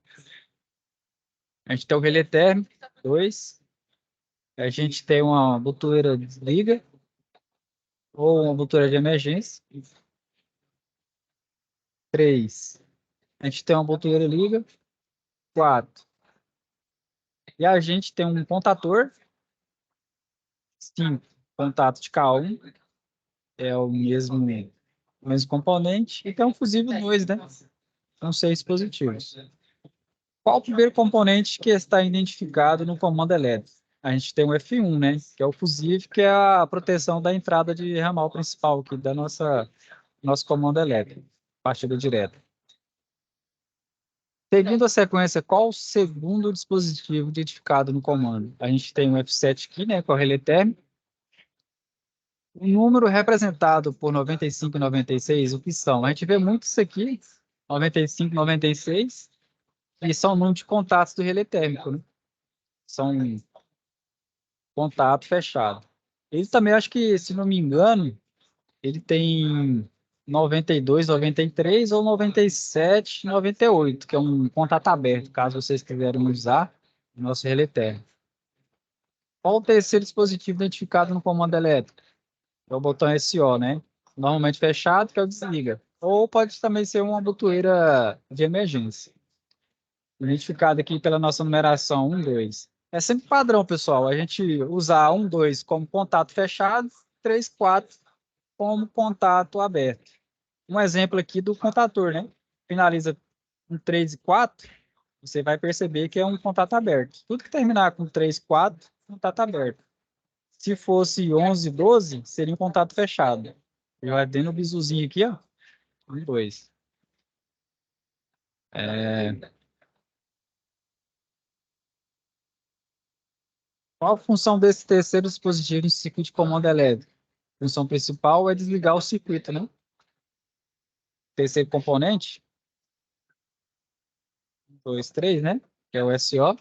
A gente tem o relé térmico, 2. A gente tem uma botoeira de liga ou uma botoeira de emergência. 3. A gente tem uma botoeira liga. 4. E a gente tem um contator. 5. Contato de K1. É o mesmo componente. E tem um fusível 2, né? São 6 dispositivos. Qual o primeiro componente que está identificado no comando elétrico? A gente tem o F1, né? Que é o fusível, que é a proteção da entrada de ramal principal aqui da nosso comando elétrico, partida direta. Seguindo a sequência, qual o segundo dispositivo identificado no comando? A gente tem o F7 aqui, né? Com o relé térmico. O número representado por 95 e 96, o que são? A gente vê muito isso aqui, 95 e 96, e são o número de contatos do relé térmico, né? São contato fechado. Ele também, acho que, se não me engano, ele tem 92, 93 ou 97, 98, que é um contato aberto, caso vocês quiserem usar o nosso relé térmico. Qual o terceiro dispositivo identificado no comando elétrico? É o botão SO, né? Normalmente fechado, que é o desliga. Ou pode também ser uma botoeira de emergência. Identificado aqui pela nossa numeração 1, 2. É sempre padrão, pessoal, a gente usar 1, 2 como contato fechado, 3, 4 como contato aberto. Um exemplo aqui do contator, né? Finaliza com 3 e 4, você vai perceber que é um contato aberto. Tudo que terminar com 3, 4, contato aberto. Se fosse 11, 12, seria um contato fechado. Eu vai dando o bizuzinho aqui, ó. 1, 2. Qual a função desse terceiro dispositivo no circuito de comando elétrico? A função principal é desligar o circuito, né? Terceiro componente, 2, 3, né? Que é o SO.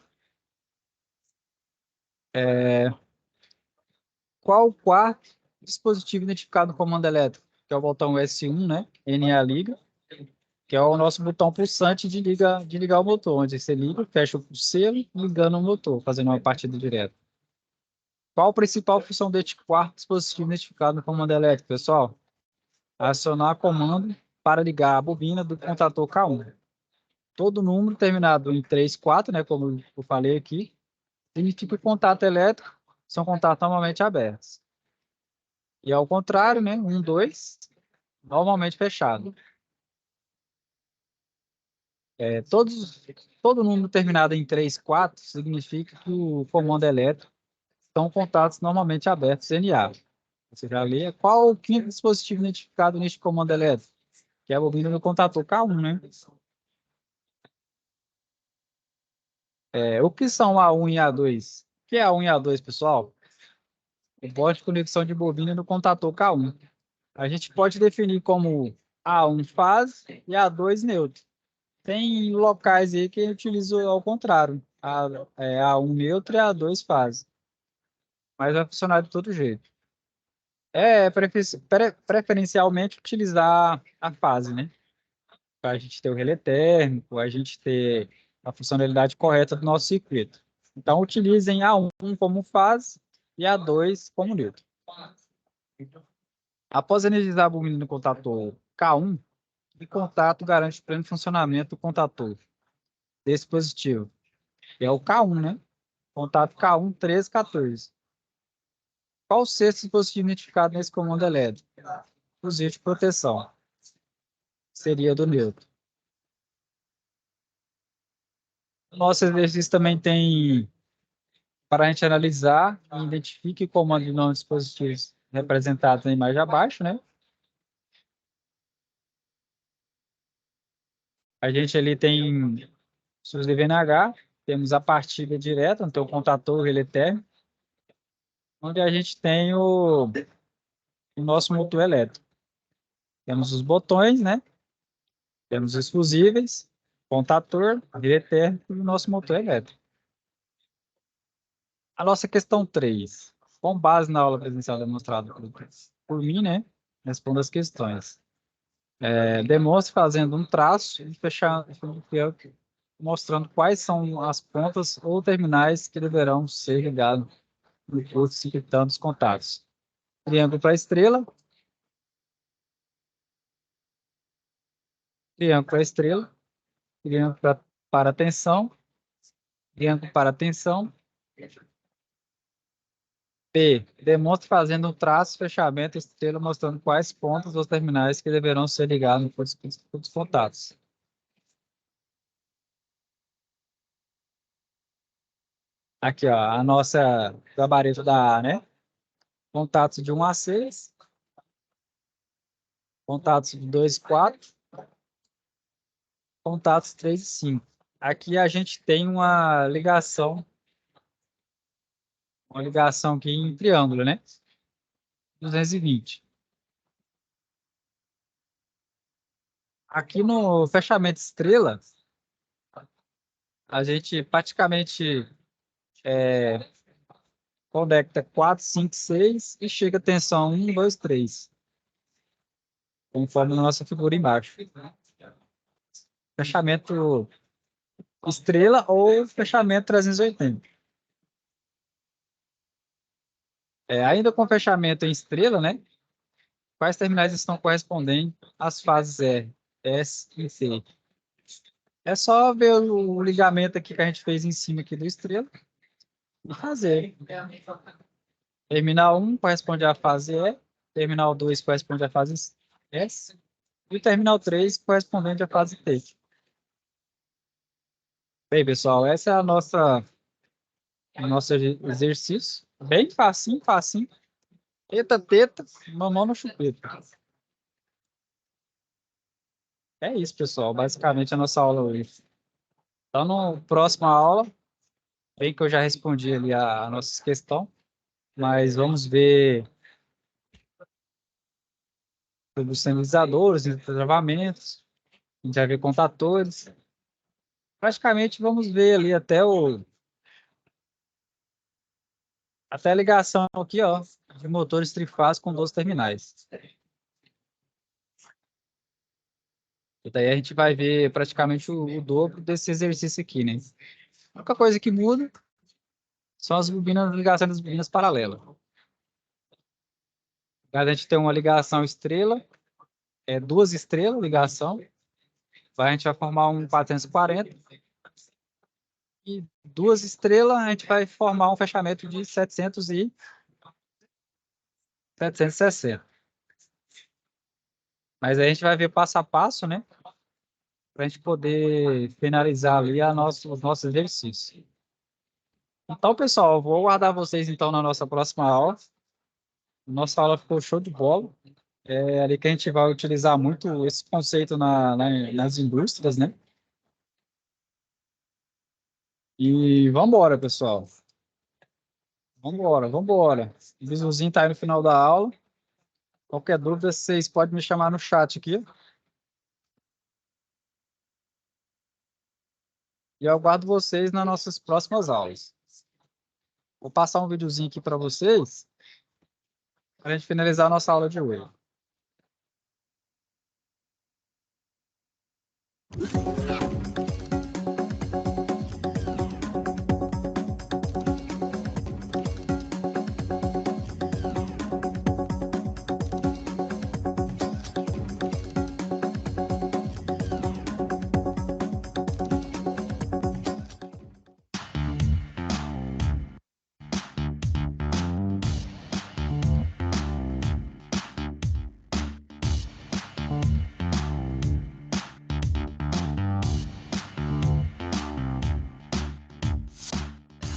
Qual o quarto dispositivo identificado no comando elétrico? Que é o botão S1, né? NA liga, que é o nosso botão pulsante de ligar o motor, onde você liga, fecha o selo, ligando o motor, fazendo uma partida direta. Qual a principal função deste quarto dispositivo identificado no comando elétrico, pessoal? Acionar comando para ligar a bobina do contator K1. Todo número terminado em 3, 4, né, como eu falei aqui, significa que o contato elétrico são contatos normalmente abertos. E ao contrário, né, 1, 2, normalmente fechado. Todo número terminado em 3, 4 significa que o comando elétrico são contatos normalmente abertos, NA. Você já lê qual o quinto dispositivo identificado neste comando elétrico, que é a bobina do contator K1, né? O que são A1 e A2? O que é A1 e A2, pessoal? O bote de conexão de bobina no contator K1. A gente pode definir como A1 fase e A2 neutro. Tem locais aí que utilizam ao contrário. A1 neutro e A2 fase. Mas vai funcionar de todo jeito. Preferencialmente utilizar a fase, né? Para a gente ter o relé térmico, a gente ter a funcionalidade correta do nosso circuito. Então, utilizem A1 como fase e A2 como neutro. Após energizar a bobina no contator K1, o contato garante o pleno funcionamento do contator desse dispositivo. É o K1, né? Contato K1 1314. Qual o sexto dispositivo identificado nesse comando elétrico? Fusível de proteção. Seria do neutro. Nosso exercício também tem para a gente analisar e identifique o comando de não dispositivos representados na imagem abaixo, né? A gente ali tem os de VNH, temos a partida direta, então o contator, relé térmico, onde a gente tem o nosso motor elétrico. Temos os botões, né? Temos os fusíveis, contator, relé térmico e o nosso motor elétrico. A nossa questão 3, com base na aula presencial demonstrada por mim, né? Responda as questões. Demonstre fazendo um traço e mostrando quais são as pontas ou terminais que deverão ser ligados no curso, citando os contatos. Triângulo para estrela. Triângulo para estrela. Triângulo para tensão. Triângulo para tensão. B. Demonstre fazendo um traço, fechamento, estrela, mostrando quais pontos ou terminais que deverão ser ligados nos contatos. Aqui, ó, a nossa gabarito da A, né? Contatos de 1 a 6. Contatos de 2 e 4. Contatos 3 e 5. Aqui a gente tem uma ligação aqui em triângulo, né? 220. Aqui no fechamento estrela, a gente praticamente conecta 4, 5, 6 e chega a tensão 1, 2, 3. Conforme na nossa figura embaixo. Fechamento estrela ou fechamento 380. Ainda com fechamento em estrela, né? Quais terminais estão correspondendo às fases R, S e C? É só ver o ligamento aqui que a gente fez em cima aqui do estrela e fazer. Terminal 1 corresponde à fase E, terminal 2 corresponde à fase S e o terminal 3 correspondente à fase T. Bem, pessoal, esse é o nosso exercício. Bem facinho, facinho. Teta, teta, mamão no chupeta. É isso, pessoal. Basicamente, a nossa aula hoje. Então, na próxima aula, bem que eu já respondi ali a nossa questão, mas vamos ver sobre os sinalizadores, os travamentos, a gente vai ver contatores. Praticamente, vamos ver ali até a ligação aqui, ó, de motores trifásicos com 12 terminais. E daí a gente vai ver praticamente o dobro desse exercício aqui, né? A única coisa que muda são as bobinas, ligação das bobinas paralelas. A gente tem uma ligação estrela, duas estrelas, ligação. A gente vai formar um 440. E duas estrelas, a gente vai formar um fechamento de 760. Mas aí a gente vai ver passo a passo, né? Para a gente poder finalizar ali os nossos exercícios. Então, pessoal, eu vou aguardar vocês então na nossa próxima aula. Nossa aula ficou show de bola. É ali que a gente vai utilizar muito esse conceito nas indústrias, né? E vamos embora, pessoal. Vamos embora. O visualzinho está aí no final da aula. Qualquer dúvida, vocês podem me chamar no chat aqui. E eu aguardo vocês nas nossas próximas aulas. Vou passar um videozinho aqui para vocês, para a gente finalizar a nossa aula de hoje.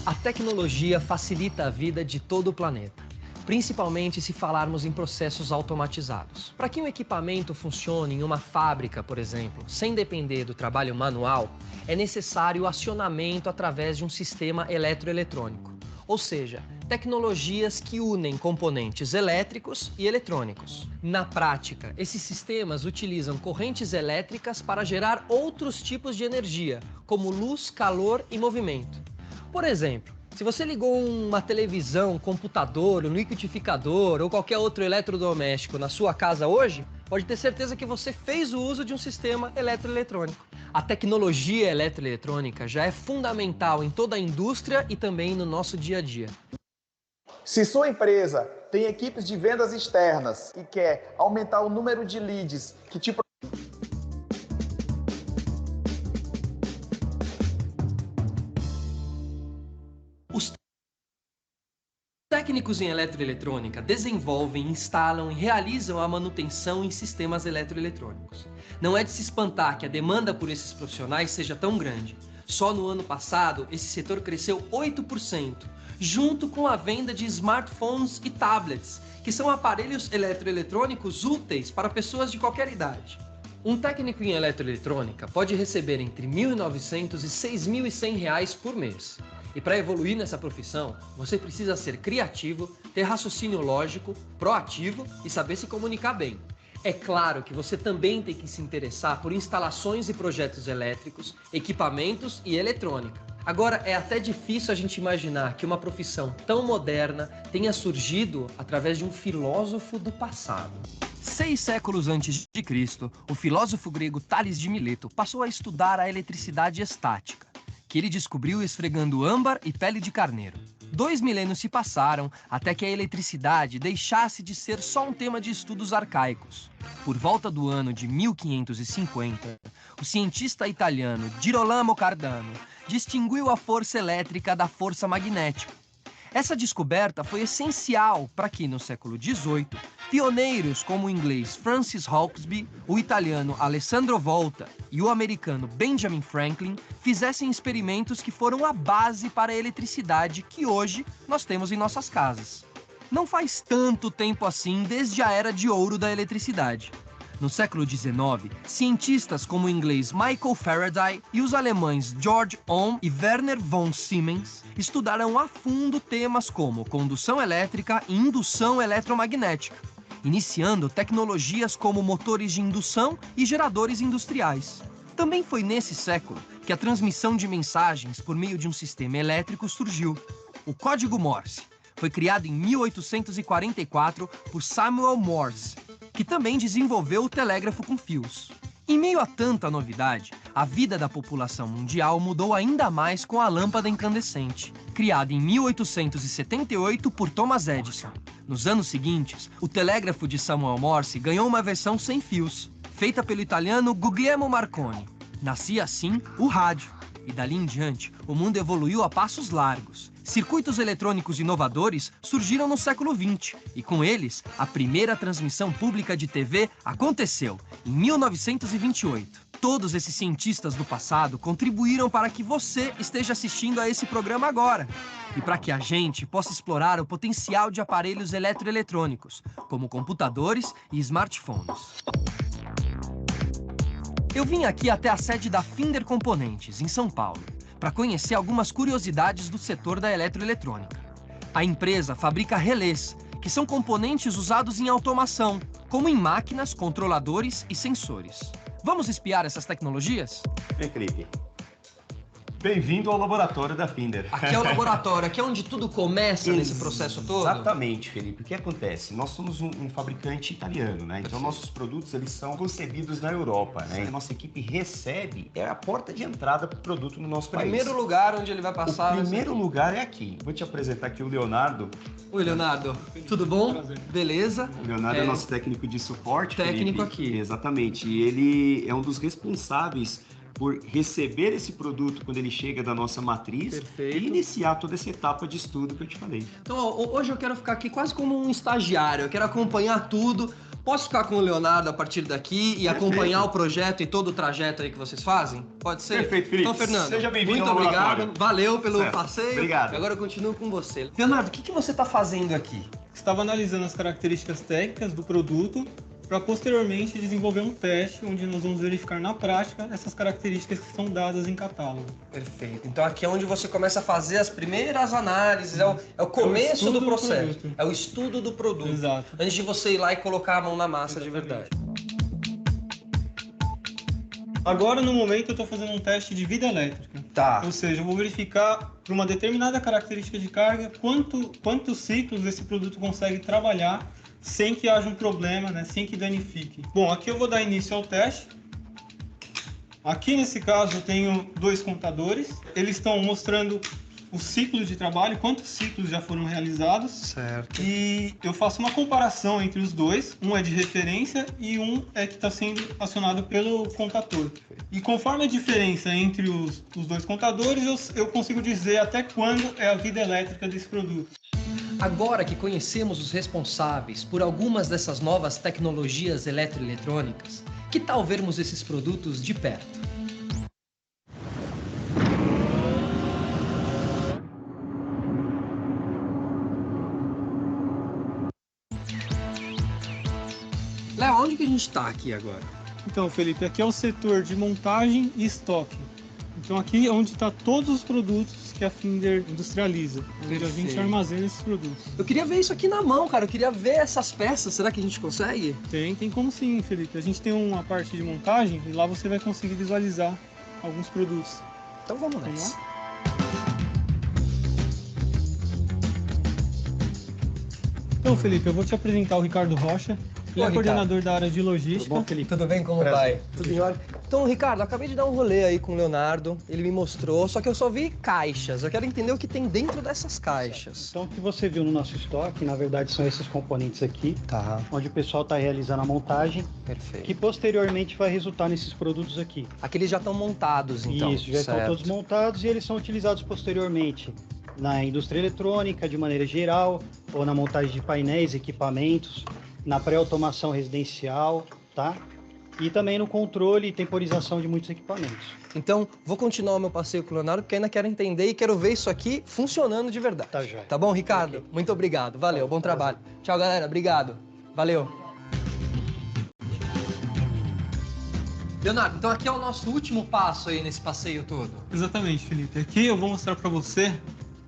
A tecnologia facilita a vida de todo o planeta. principalmente se falarmos em processos automatizados. Para que um equipamento funcione em uma fábrica, por exemplo, sem depender do trabalho manual, é necessário o acionamento através de um sistema eletroeletrônico, ou seja, tecnologias que unem componentes elétricos e eletrônicos. Na prática, esses sistemas utilizam correntes elétricas para gerar outros tipos de energia, como luz, calor e movimento. Por exemplo, se você ligou uma televisão, computador, um liquidificador ou qualquer outro eletrodoméstico na sua casa hoje, pode ter certeza que você fez o uso de um sistema eletroeletrônico. A tecnologia eletroeletrônica já é fundamental em toda a indústria e também no nosso dia a dia. Se sua empresa tem equipes de vendas externas e quer aumentar o número de leads que te Os técnicos em eletroeletrônica desenvolvem, instalam e realizam a manutenção em sistemas eletroeletrônicos. Não é de se espantar que a demanda por esses profissionais seja tão grande. Só no ano passado, esse setor cresceu 8%, junto com a venda de smartphones e tablets, que são aparelhos eletroeletrônicos úteis para pessoas de qualquer idade. Um técnico em eletroeletrônica pode receber entre R$ 1.900 e R$ 6.100 por mês. E para evoluir nessa profissão, você precisa ser criativo, ter raciocínio lógico, proativo e saber se comunicar bem. É claro que você também tem que se interessar por instalações e projetos elétricos, equipamentos e eletrônica. Agora, é até difícil a gente imaginar que uma profissão tão moderna tenha surgido através de um filósofo do passado. 6 séculos antes de Cristo, o filósofo grego Tales de Mileto passou a estudar a eletricidade estática, que ele descobriu esfregando âmbar e pele de carneiro. 2 milênios se passaram até que a eletricidade deixasse de ser só um tema de estudos arcaicos. Por volta do ano de 1550, o cientista italiano Girolamo Cardano distinguiu a força elétrica da força magnética. Essa descoberta foi essencial para que, no século XVIII, pioneiros como o inglês Francis Hauksbee, o italiano Alessandro Volta e o americano Benjamin Franklin fizessem experimentos que foram a base para a eletricidade que hoje nós temos em nossas casas. Não faz tanto tempo assim desde a era de ouro da eletricidade. No século XIX, cientistas como o inglês Michael Faraday e os alemães George Ohm e Werner von Siemens estudaram a fundo temas como condução elétrica e indução eletromagnética, iniciando tecnologias como motores de indução e geradores industriais. Também foi nesse século que a transmissão de mensagens por meio de um sistema elétrico surgiu. O código Morse foi criado em 1844 por Samuel Morse, que também desenvolveu o telégrafo com fios. Em meio a tanta novidade, a vida da população mundial mudou ainda mais com a lâmpada incandescente, criada em 1878 por Thomas Edison. Nos anos seguintes, o telégrafo de Samuel Morse ganhou uma versão sem fios, feita pelo italiano Guglielmo Marconi. Nascia assim o rádio, e dali em diante, o mundo evoluiu a passos largos. Circuitos eletrônicos inovadores surgiram no século XX, e com eles, a primeira transmissão pública de TV aconteceu, em 1928. Todos esses cientistas do passado contribuíram para que você esteja assistindo a esse programa agora, e para que a gente possa explorar o potencial de aparelhos eletroeletrônicos, como computadores e smartphones. Eu vim aqui até a sede da Finder Componentes, em São Paulo, para conhecer algumas curiosidades do setor da eletroeletrônica. A empresa fabrica relés, que são componentes usados em automação, como em máquinas, controladores e sensores. Vamos espiar essas tecnologias? Vem, Felipe. Bem-vindo ao laboratório da Finder. Aqui é o laboratório, aqui é onde tudo começa nesse processo todo? Exatamente, Felipe. O que acontece? Nós somos um fabricante italiano, né? Então nossos produtos eles são concebidos na Europa, né? E a nossa equipe recebe, é a porta de entrada para o produto no nosso país. Primeiro lugar onde ele vai passar. O primeiro lugar é aqui. Vou te apresentar aqui o Leonardo. Oi, Leonardo. Tudo bom? Prazer. Beleza? O Leonardo é nosso técnico de suporte. Técnico Felipe. aqui. Exatamente. E ele é um dos responsáveis por receber esse produto quando ele chega da nossa matriz. Perfeito. E iniciar toda essa etapa de estudo que eu te falei. Então, hoje eu quero ficar aqui quase como um estagiário, eu quero acompanhar tudo, Posso ficar com o Leonardo a partir daqui e acompanhar o projeto e todo o trajeto aí que vocês fazem? Pode ser? Perfeito, Felipe. Então, Fernando, Seja bem-vindo muito ao obrigado. laboratório. Valeu pelo Certo. passeio. Obrigado. Agora eu continuo com você. Leonardo, o que você está fazendo aqui? Estava analisando as características técnicas do produto para posteriormente desenvolver um teste onde nós vamos verificar na prática essas características que são dadas em catálogo. Perfeito. Então aqui é onde você começa a fazer as primeiras análises, é o começo do processo. É o estudo do produto. Exato. Antes de você ir lá e colocar a mão na massa de verdade. Agora, no momento, eu estou fazendo um teste de vida elétrica. Tá. Ou seja, eu vou verificar para uma determinada característica de carga quantos ciclos esse produto consegue trabalhar sem que haja um problema, né? Sem que danifique. Bom, aqui eu vou dar início ao teste. Aqui nesse caso eu tenho 2 contadores. Eles estão mostrando o ciclo de trabalho, quantos ciclos já foram realizados. Certo. E eu faço uma comparação entre os dois. Um é de referência e um é que está sendo acionado pelo contador. E conforme a diferença entre os 2 contadores, eu consigo dizer até quando é a vida elétrica desse produto. Agora que conhecemos os responsáveis por algumas dessas novas tecnologias eletroeletrônicas, que tal vermos esses produtos de perto? Léo, onde que a gente está aqui agora? Então, Felipe, aqui é o setor de montagem e estoque. Então aqui é onde está todos os produtos que a Finder industrializa, onde a gente armazena esses produtos. Eu queria ver isso aqui na mão, cara. Eu queria ver essas peças. Será que a gente consegue? Tem como sim, Felipe. A gente tem uma parte de montagem e lá você vai conseguir visualizar alguns produtos. Então vamos nessa. Então, Felipe, eu vou te apresentar o Ricardo Rocha. Ele é coordenador da área de logística. Tudo bom, Felipe? Tudo bem? Como vai? Tudo em ordem. Então, Ricardo, acabei de dar um rolê aí com o Leonardo. Ele me mostrou, só que eu só vi caixas. Eu quero entender o que tem dentro dessas caixas. Então, o que você viu no nosso estoque, na verdade, são esses componentes aqui. Tá. Onde o pessoal está realizando a montagem. Perfeito. Que posteriormente vai resultar nesses produtos aqui. Aqueles já estão montados, então. Isso, já estão todos montados e eles são utilizados posteriormente na indústria eletrônica, de maneira geral, ou na montagem de painéis, equipamentos, na pré-automação residencial, tá? E também no controle e temporização de muitos equipamentos. Então, vou continuar o meu passeio com o Leonardo, porque ainda quero entender e quero ver isso aqui funcionando de verdade. Tá, joia. Tá bom, Ricardo? Okay. Muito obrigado. Valeu, bom trabalho. Tchau, galera. Obrigado. Valeu. Leonardo, então aqui é o nosso último passo aí nesse passeio todo. Exatamente, Felipe. Aqui eu vou mostrar para você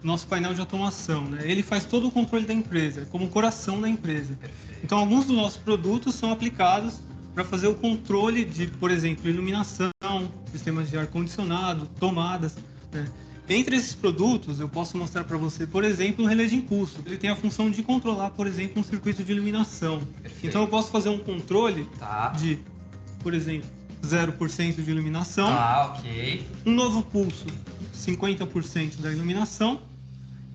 nosso painel de automação, né? Ele faz todo o controle da empresa, como o coração da empresa. Perfeito. Então, alguns dos nossos produtos são aplicados para fazer o controle de, por exemplo, iluminação, sistemas de ar-condicionado, tomadas, né? Entre esses produtos, eu posso mostrar para você, por exemplo, o relé de impulso. Ele tem a função de controlar, por exemplo, um circuito de iluminação. Perfeito. Então, eu posso fazer um controle de, por exemplo, 0% de iluminação. Ah, ok. Um novo pulso, 50% da iluminação.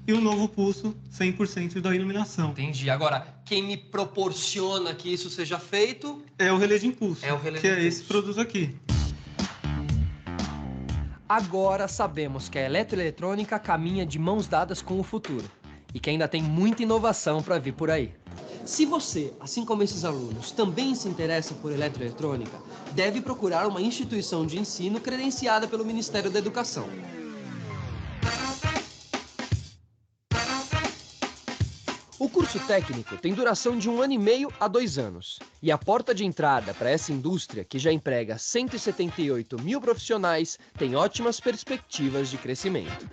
E um novo pulso, 100% da iluminação. Entendi. Agora, quem me proporciona que isso seja feito... É o relé de impulso, é o relé que é esse produto aqui. Agora sabemos que a eletroeletrônica caminha de mãos dadas com o futuro. E que ainda tem muita inovação para vir por aí. Se você, assim como esses alunos, também se interessa por eletroeletrônica, deve procurar uma instituição de ensino credenciada pelo Ministério da Educação. O curso técnico tem duração de 1 ano e meio a 2 anos. E a porta de entrada para essa indústria, que já emprega 178 mil profissionais, tem ótimas perspectivas de crescimento.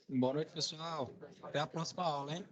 Boa noite, pessoal. Até a próxima aula, hein?